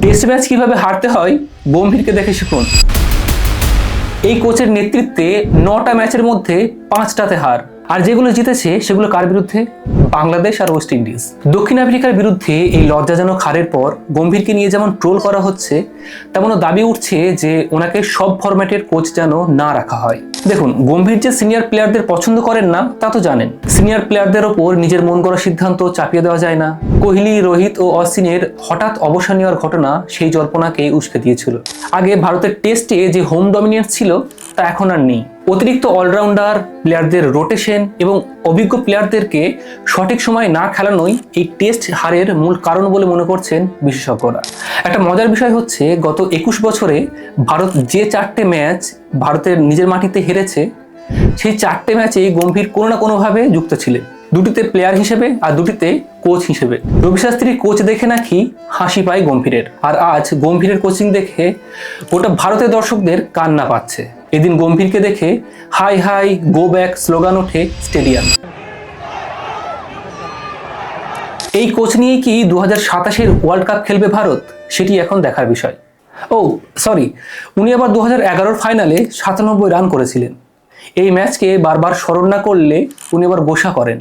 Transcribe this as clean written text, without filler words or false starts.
Test match কিভাবে হারতে হয় গম্ভীরকে দেখে শিখুন। এই কোচের নেতৃত্বে 9টা ম্যাচের মধ্যে 5টাতে হার, আর যেগুলো জিতেছে সেগুলো কার বিরুদ্ধে? বাংলাদেশ আর ওয়েস্ট ইন্ডিজ। দক্ষিণ আফ্রিকার বিরুদ্ধে এই লজ্জাজনক হারের পর গম্ভীরকে নিয়ে যেমন ট্রোল করা হচ্ছে, তেমনও দাবি উঠছে যে ওনাকে সব ফরম্যাটের কোচ যেন না রাখা হয়। দেখুন, গম্ভীর যে সিনিয়র প্লেয়ারদের পছন্দ করেন না তা তো জানেন। সিনিয়র প্লেয়ারদের ওপর নিজের মন গড়া সিদ্ধান্ত চাপিয়ে দেওয়া যায় না। কোহলি, রোহিত ও অশ্বিনের হঠাৎ অবসর নেওয়ার ঘটনা সেই জল্পনাকে উস্কে দিয়েছিল। আগে ভারতের টেস্টে যে হোম ডমিনেন্স ছিল তা এখন আর নেই। অতিরিক্ত অলরাউন্ডার, প্লেয়ারদের রোটেশন এবং অভিজ্ঞ প্লেয়ারদেরকে সঠিক সময় না খেলানোই এই টেস্ট হারের মূল কারণ বলে মনে করছেন বিশেষজ্ঞরা। একটা মজার বিষয় হচ্ছে, গত 21 বছরে ভারত যে 4টে ম্যাচ ভারতের নিজের মাটিতে হেরেছে, সেই 4টে ম্যাচেই গম্ভীর কোনো না কোনোভাবে যুক্ত ছিলেন। দুটিতে প্লেয়ার হিসেবে আর দুটিতে কোচ হিসেবে। রবি শাস্ত্রীর কোচ দেখে নাকি হাসি পায় গম্ভীরের, আর আজ গম্ভীরের কোচিং দেখে গোটা ভারতের দর্শকদের কান্না পাচ্ছে। এদিন গম্ভীরকে দেখে high high go back slogan ওঠে স্টেডিয়াম। এই কোচ নিয়ে কি 2027-এর ওয়ার্ল্ড কাপ খেলবে ভারত? সেটি এখন দেখার বিষয়। ও সরি, উনি আবার 2011-র ফাইনালে 97 রান করেছিলেন। এই ম্যাচকে বারবার স্মরণ না করলে উনি আবার গোসা করেন।